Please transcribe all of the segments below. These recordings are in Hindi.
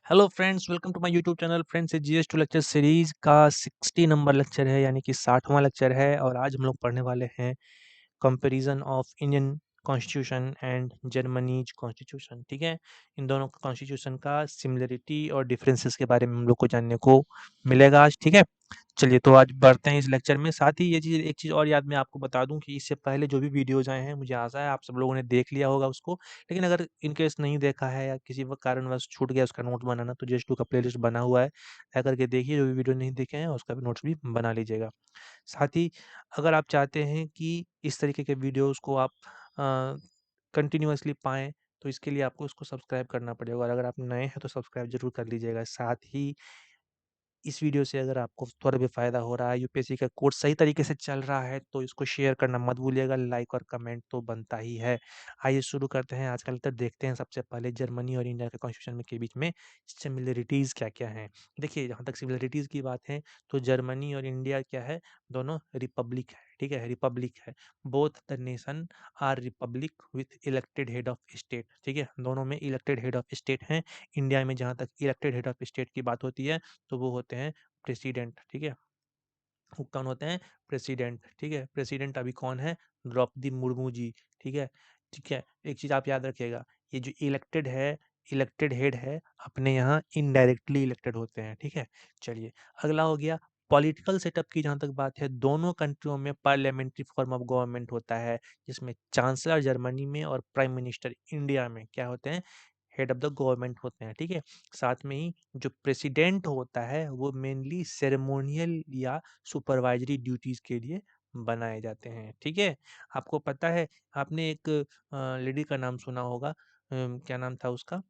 Hello friends, welcome to my YouTube channel. Friends, ये जीएस टू लेक्चर सीरीज का 60 नंबर लेक्चर है, यानी कि 60वां लेक्चर है। और आज हम लोग पढ़ने वाले हैं comparison of Indian constitution and Germany's constitution. ठीक है, इन दोनों कॉन्स्टिट्यूशन का सिमिलरिटी और डिफरेंसेस के बारे में हम लोग को जानने को मिलेगा आज। ठीक है, चलिए तो आज बढ़ते हैं इस लेक्चर में। साथ ही ये चीज़, एक चीज़ और याद मैं आपको बता दूं कि इससे पहले जो भी वीडियोज आए हैं, मुझे आशा है आप सब लोगों ने देख लिया होगा उसको। लेकिन अगर इन केस नहीं देखा है या किसी कारणवश छूट गया उसका नोट बनाना, तो जस्ट टू का प्लेलिस्ट बना हुआ है, जा करके देखिए। जो भी वीडियो नहीं देखे हैं उसका भी नोट्स भी बना लीजिएगा। साथ ही अगर आप चाहते हैं कि इस तरीके के वीडियोस को आप कंटिन्यूअसली पाएँ, तो इसके लिए आपको उसको सब्सक्राइब करना पड़ेगा। और अगर आप नए हैं तो सब्सक्राइब ज़रूर कर लीजिएगा। साथ ही इस वीडियो से अगर आपको थोड़ा भी फ़ायदा हो रहा है, यूपीएससी का कोर्स सही तरीके से चल रहा है, तो इसको शेयर करना मत भूलिएगा। लाइक और कमेंट तो बनता ही है। आइए शुरू करते हैं आज का लेक्चर। देखते हैं सबसे पहले जर्मनी और इंडिया के कॉन्स्टिट्यूशन में के बीच में सिमिलरिटीज़ क्या-क्या हैं। देखिए, जहाँ तक सिमिलरिटीज़ की बात है, तो जर्मनी और इंडिया क्या है, दोनों रिपब्लिक है। ठीक है, रिपब्लिक है। Both the nation are republic with elected head of state. ठीक है, दोनों में इलेक्टेड हेड ऑफ स्टेट हैं। इंडिया में जहाँ तक इलेक्टेड हेड ऑफ स्टेट की बात होती है, तो वो होते हैं प्रेसिडेंट। ठीक है, वो कौन होते हैं? प्रेसिडेंट। ठीक है, प्रेसिडेंट अभी कौन है? द्रौपदी मुर्मू जी। ठीक है, ठीक है। एक चीज आप याद रखिएगा, ये जो इलेक्टेड है, इलेक्टेड हेड है, अपने यहाँ इनडायरेक्टली इलेक्टेड होते हैं। ठीक है, चलिए अगला हो गया पॉलिटिकल सेटअप की। जहाँ तक बात है, दोनों कंट्रियों में पार्लियामेंट्री फॉर्म ऑफ गवर्नमेंट होता है, जिसमें चांसलर जर्मनी में और प्राइम मिनिस्टर इंडिया में क्या होते हैं? हेड ऑफ द गवर्नमेंट होते हैं। ठीक है, साथ में ही जो प्रेसिडेंट होता है वो मेनली सेरेमोनियल या सुपरवाइजरी ड्यूटीज के लिए बनाए जाते हैं। ठीक है, आपको पता है, आपने एक लेडी का नाम सुना होगा, क्या नाम था उसका?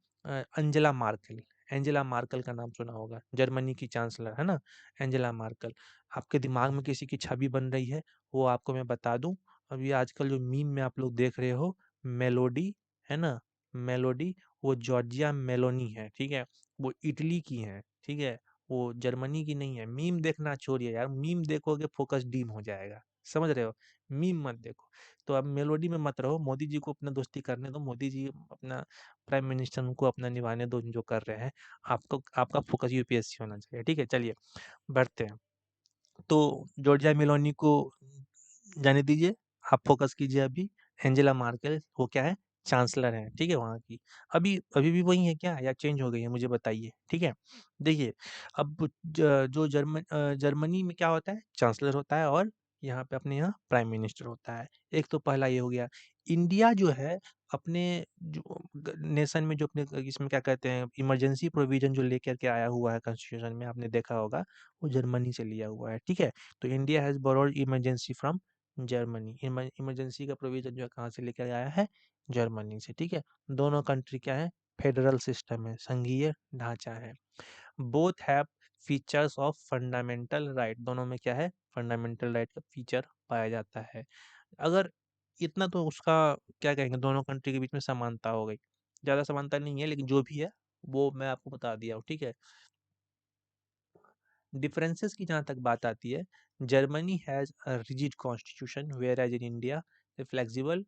Angela Merkel. एंजेला मार्केल का नाम सुना होगा, जर्मनी की चांसलर है ना, एंजेला मार्केल। आपके दिमाग में किसी की छवि बन रही है, वो आपको मैं बता दूं। अभी आजकल जो मीम में आप लोग देख रहे हो, मेलोडी है ना, मेलोडी, वो जॉर्जिया मेलोनी है। ठीक है, वो इटली की है। ठीक है, वो जर्मनी की नहीं है। मीम देखना छोड़िए यार, मीम देखोगे फोकस डीम हो जाएगा, समझ रहे हो? मीम मत देखो। तो अब मेलोडी में मत रहो, मोदी जी को अपना दोस्ती करने दो। मोदी जी अपना प्राइम मिनिस्टर उनको अपना निभाने दो जो कर रहे हैं। आपको, आपका फोकस यूपीएससी होना चाहिए। ठीक है, चलिए बढ़ते हैं। तो जॉर्जिया मेलोनी को जाने दीजिए, आप फोकस कीजिए अभी। एंजेला मार्केल वो क्या है? चांसलर है। ठीक है, वहाँ की। अभी अभी भी वही है क्या, या चेंज हो गई है? मुझे बताइए। ठीक है, देखिए, अब जो जर्मनी में क्या होता है? चांसलर होता है, और यहाँ पे अपने यहाँ प्राइम मिनिस्टर होता है। एक तो पहला ये हो गया। इंडिया जो है, अपने जो नेशन में जो अपने इसमें क्या कहते हैं, इमरजेंसी प्रोविजन जो लेकर के आया हुआ है कॉन्स्टिट्यूशन में, आपने देखा होगा, वो जर्मनी से लिया हुआ है। ठीक है, तो India has borrowed emergency from Germany. Emergency का प्रोविजन जो है कहाँ से लेकर आया है? जर्मनी से। ठीक है, दोनों कंट्री क्या है? फेडरल सिस्टम है, संघीय ढांचा है। Both have features of fundamental right. दोनों में क्या है? फंडामेंटल राइट का फीचर पाया जाता है। अगर इतना तो उसका क्या कहेंगे, दोनों कंट्री के बीच में समानता हो गई। ज़्यादा समानता नहीं है, लेकिन जो भी है वो मैं आपको बता दिया हूँ। ठीक है, डिफरेंसेस की जहाँ तक बात आती है, Germany has a rigid constitution, whereas in India flexible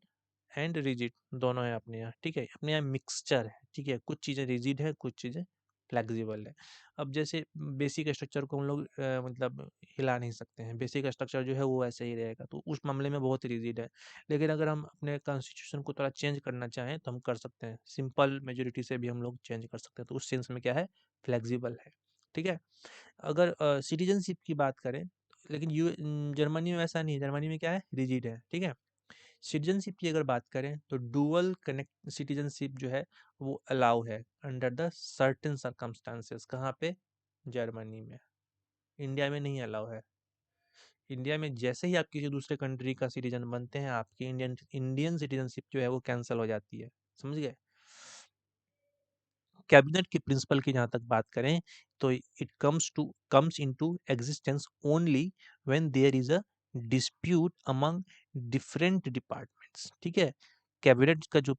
and rigid दोनों है अपने यहाँ। ठीक है, अपने यहाँ मिक्सचर है। ठीक है, कुछ चीज़ें रिजिड है, कुछ चीज़ें फ्लेक्सिबल है। अब जैसे बेसिक स्ट्रक्चर को हम लोग मतलब हिला नहीं सकते हैं। बेसिक स्ट्रक्चर जो है वो ऐसे ही रहेगा, तो उस मामले में बहुत रिजिड है। लेकिन अगर हम अपने कॉन्स्टिट्यूशन को थोड़ा चेंज करना चाहें तो हम कर सकते हैं, सिंपल मेजोरिटी से भी हम लोग चेंज कर सकते हैं। तो उस सेंस में क्या है? फ्लेक्सिबल है। ठीक है, अगर सिटीजनशिप की बात करें, लेकिन जर्मनी में वैसा नहीं है। जर्मनी में क्या है? रिजिड है। ठीक है, सिटीजनशिप की अगर बात करें, तो डुअल कनेक्ट सिटीजनशिप जो है वो अलाउ है अंडर द सर्टेन सर्कमस्टांसेस। कहाँ पे? जर्मनी में। इंडिया में नहीं अलाउ है। इंडिया में जैसे ही आप किसी दूसरे कंट्री का सिटीजन बनते हैं, आपकी इंडियन इंडियन सिटीजनशिप जो है वो कैंसिल हो जाती है। समझ गए? कैबिनेट के प्रिंसिपल की जहाँ तक बात करें, तो it comes into existence only when there is a dispute among different departments. ठीक है, कैबिनेट का जो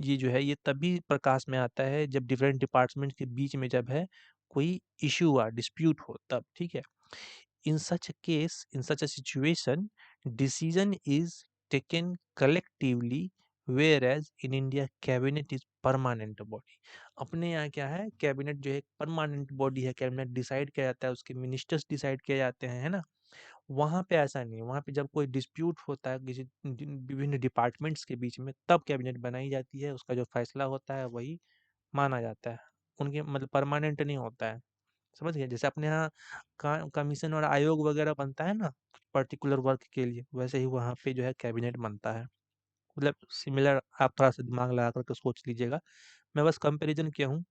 ये जो है, ये तभी प्रकाश में आता है जब डिफरेंट डिपार्टमेंट के बीच में जब है कोई इशू हुआ, डिस्प्यूट हो, तब। ठीक है, in such a case, in such a situation, decision is taken collectively, whereas in India, cabinet is permanent body. अपने यहाँ क्या है, कैबिनेट जो है परमानेंट बॉडी है, कैबिनेट डिसाइड किया जाता है, उसके मिनिस्टर्स डिसाइड किए जाते हैं, है ना? वहाँ पे ऐसा नहीं है, वहाँ पे जब कोई डिस्प्यूट होता है किसी विभिन्न डिपार्टमेंट्स के बीच में, तब कैबिनेट बनाई जाती है, उसका जो फैसला होता है वही माना जाता है। उनके मतलब परमानेंट नहीं होता है, समझ गए? जैसे अपने यहाँ कमीशन और आयोग वगैरह बनता है ना पर्टिकुलर वर्क के लिए, वैसे ही वहाँ पे जो है कैबिनेट बनता है। मतलब सिमिलर, आप थोड़ा सा दिमाग लगा करके सोच लीजिएगा, मैं बस कंपैरिजन किया हूँ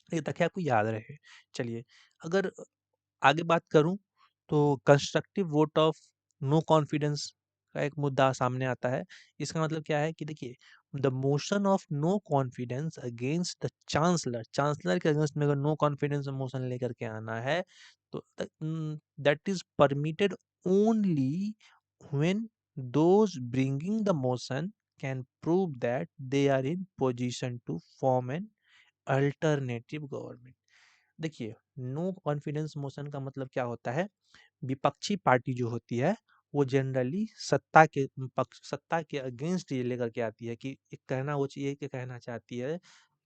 ये ताकि आपको याद रहे। चलिए, अगर आगे बात करूँ तो constructive vote of no confidence का एक मुद्दा सामने आता है। इसका मतलब क्या है कि देखिए, the motion of no confidence against the chancellor, chancellor के अगेंस्ट में अगर नो कॉन्फिडेंस मोशन लेकर के आना है तो that is permitted only when those bringing the motion can prove that they are in position to form an alternative government. देखिए, नो कॉन्फिडेंस मोशन का मतलब क्या होता है, विपक्षी पार्टी जो होती है वो जनरली सत्ता के अगेंस्ट ये लेकर के आती है कि एक कहना वो चाहिए कि कहना चाहती है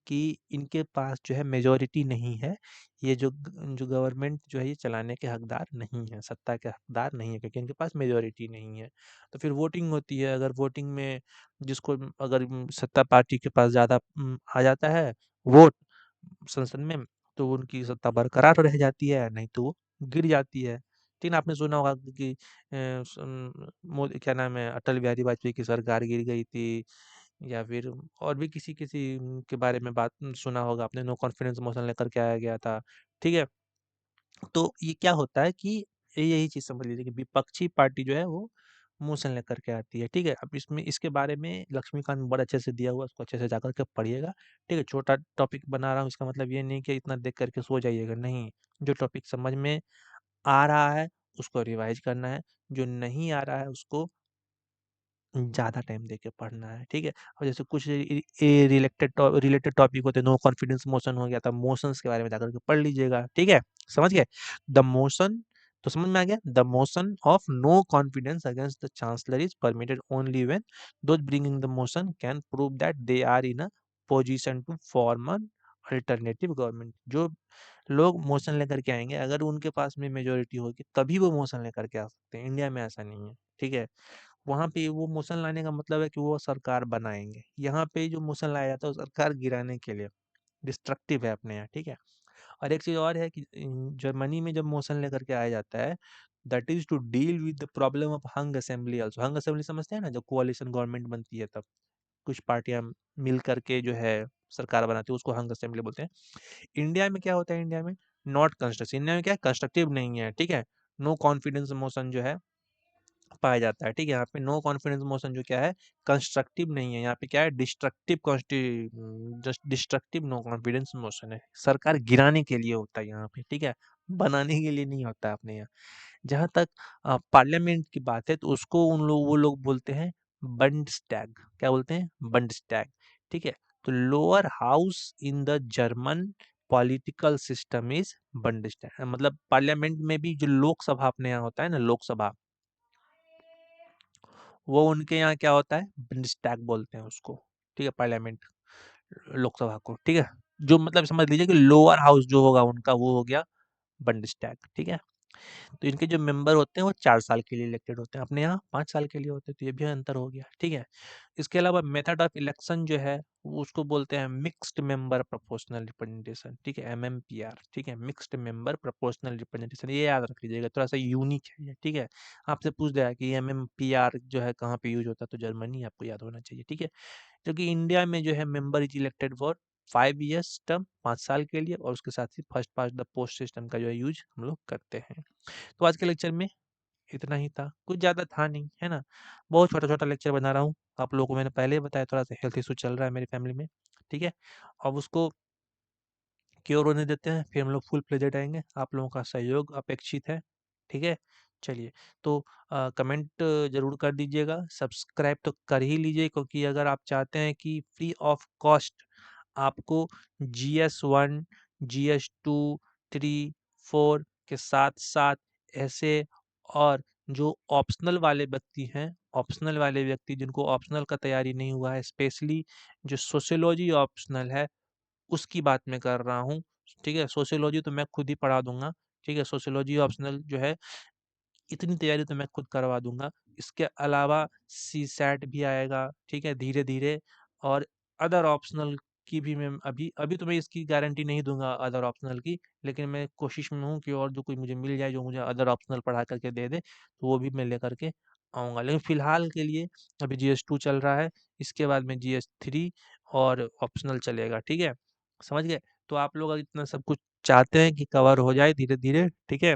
कि इनके पास जो है मेजॉरिटी नहीं है, ये जो गवर्नमेंट जो है ये चलाने के हकदार नहीं है, सत्ता के हकदार नहीं है, क्योंकि इनके पास मेजॉरिटी नहीं है। तो फिर वोटिंग होती है, अगर वोटिंग में जिसको अगर सत्ता पार्टी के पास ज़्यादा आ जाता है वोट संसद में, तो उनकी सत्ता बरकरार रह जाती है, नहीं तो वो गिर जाती है। लेकिन आपने सुना होगा कि मोदी क्या नाम है, अटल बिहारी वाजपेयी की सरकार गिर गई थी, या फिर और भी किसी किसी के बारे में बात सुना होगा आपने, नो कॉन्फिडेंस मोशन लेकर के आया गया था, ठीक है? तो ये क्या होता है कि यही चीज़ समझ लीजिए कि विपक्षी पार्टी जो है वो मोशन लेकर के आती है, ठीक है? अब इसमें इसके बारे में लक्ष्मीकांत बड़ा अच्छे से दिया हुआ है, उसको अच्छे से जाकर के पढ़िएगा, ठीक है? छोटा टॉपिक बना रहा हूँ, इसका मतलब ये नहीं कि इतना देख करके सो जाइएगा, नहीं। जो टॉपिक समझ में आ रहा है उसको रिवाइज करना है, जो नहीं आ रहा है उसको ज़्यादा टाइम देके पढ़ना है, ठीक है? और जैसे कुछ रिलेटेड टॉपिक होते हैं, नो कॉन्फिडेंस मोशन हो गया, तब मोशंस के बारे में जाकर के पढ़ लीजिएगा, ठीक है? समझ गए? द मोशन तो समझ में आ गया? The motion of no confidence against the chancellor is permitted only when those bringing the motion can prove that they are in a position to form an alternative government. जो लोग मोशन लेकर के आएँगे, अगर उनके पास में मेजॉरिटी होगी, तभी वो मोशन लेकर के आ सकते हैं। इंडिया में ऐसा नहीं है, ठीक है? वहाँ पे वो मोशन लाने का मतलब है कि वो सरकार बनाएँगे। यहाँ पे जो मोशन लाया जाता है वो सरकार गिराने के लिए, डिस्ट्रक्टिव है अपने यहाँ, ठीक है? और एक चीज़ और है कि जर्मनी में जब मोशन लेकर के आया जाता है, that is to deal with the problem of hung assembly also. Hung assembly समझते हैं ना? जब कोalition गवर्नमेंट बनती है तब, कुछ पार्टियाँ मिल कर के जो है सरकार बनाती है, उसको हंग असेंबली बोलते हैं। इंडिया में क्या होता है, इंडिया में नॉट कंस्ट्रक्टिव, इंडिया में क्या है, कंस्ट्रक्टिव नहीं है, ठीक है? नो कॉन्फिडेंस मोशन जो है पाया जाता है, ठीक है? यहाँ पे नो कॉन्फिडेंस मोशन जो क्या है, कंस्ट्रक्टिव नहीं है, यहाँ पे क्या है, डिस्ट्रक्टिव नो कॉन्फिडेंस मोशन है। सरकार गिराने के लिए होता है यहाँ पे, ठीक है? बनाने के लिए नहीं होता है अपने यहाँ। जहाँ तक पार्लियामेंट की बात है तो उसको वो लोग बोलते हैं बंडस्टैग। क्या बोलते हैं? बंडस्टैग, ठीक है? तो lower house in the German political system is Bundestag, मतलब पार्लियामेंट में भी जो लोकसभा अपने यहाँ होता है ना, लोकसभा, वो उनके यहाँ क्या होता है, बंडस्टैग बोलते हैं उसको, ठीक है? पार्लियामेंट, लोकसभा को, ठीक है? जो मतलब समझ लीजिए कि लोअर हाउस जो होगा उनका वो हो गया बंडस्टैग, ठीक है? तो इनके जो मेंबर होते हैं वो 4 साल के लिए इलेक्टेड होते हैं, अपने यहाँ 5 साल के लिए होते हैं, तो ये भी अंतर हो गया, ठीक है? इसके अलावा मेथड ऑफ इलेक्शन जो है वो उसको बोलते हैं मिक्स्ड मेंबर प्रोपोर्शनल रिप्रेजेंटेशन, ठीक है? एमएमपीआर, ठीक है? मिक्स्ड मेंबर प्रोपोर्शनल रिप्रेजेंटेशन, ये याद रख लीजिएगा, थोड़ा सा यूनिक है ये, ठीक है? आपसे पूछ दिया कि एमएमपीआर जो है कहाँ पे यूज होता है, तो जर्मनी आपको याद होना चाहिए, ठीक है? क्योंकि इंडिया में जो है member is elected for 5 years term, 5 साल के लिए, और उसके साथ ही first past the post system का जो है यूज हम लोग करते हैं। तो आज के लेक्चर में इतना ही था, कुछ ज़्यादा था नहीं, है ना? बहुत छोटा-छोटा लेक्चर बना रहा हूँ। आप लोगों को मैंने पहले ही बताया, थोड़ा-सा हेल्थ इश्यू चल रहा है मेरी फैमिली में, ठीक है? अब उसको क्योर होने देते हैं, फिर हम लोग फुल फ्लेजेड आएँगे। आप लोगों का सहयोग अपेक्षित है, ठीक है? चलिए, तो कमेंट ज़रूर कर दीजिएगा, सब्सक्राइब तो कर ही लीजिए, क्योंकि अगर आप चाहते हैं कि फ्री ऑफ कॉस्ट आपको जीएस 1, जीएस 2, 3, 4 के साथ-साथ ऐसे और जो ऑप्शनल वाले व्यक्ति जिनको ऑप्शनल का तैयारी नहीं हुआ है, स्पेशली जो सोशियोलॉजी ऑप्शनल है, उसकी बात मैं कर रहा हूँ, ठीक है? सोशियोलॉजी तो मैं खुद ही पढ़ा दूँगा, ठीक है? सोशियोलॉजी ऑप्शनल जो है इतनी तैयारी तो मैं खुद करवा दूँगा। इसके अलावा सीसैट भी आएगा, ठीक है? धीरे-धीरे और अदर ऑप्शनल की भी मैं अभी अभी तो मैं इसकी गारंटी नहीं दूँगा अदर ऑप्शनल की, लेकिन मैं कोशिश में हूँ कि और जो कोई मुझे मिल जाए, जो मुझे अदर ऑप्शनल पढ़ा कर के दे दे, तो वो भी मैं लेकर के आऊँगा। लेकिन फ़िलहाल के लिए अभी जीएस 2 चल रहा है, इसके बाद में जीएस 3 और ऑप्शनल चलेगा, ठीक है? समझ गए? तो आप लोग अगर इतना सब कुछ चाहते हैं कि कवर हो जाए धीरे-धीरे, ठीक है?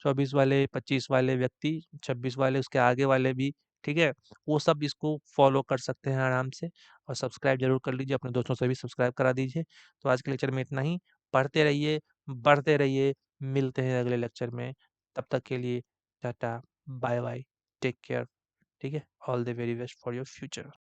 24 वाले, 25 वाले व्यक्ति, 26 वाले, उसके आगे वाले भी, ठीक है? वो सब इसको फ़ॉलो कर सकते हैं आराम से और सब्सक्राइब ज़रूर कर लीजिए, अपने दोस्तों से भी सब्सक्राइब करा दीजिए। तो आज के लेक्चर में इतना ही। पढ़ते रहिए, बढ़ते रहिए, मिलते हैं अगले लेक्चर में। तब तक के लिए टाटा, बाय-बाय, टेक केयर, ठीक है? All the very best for your future.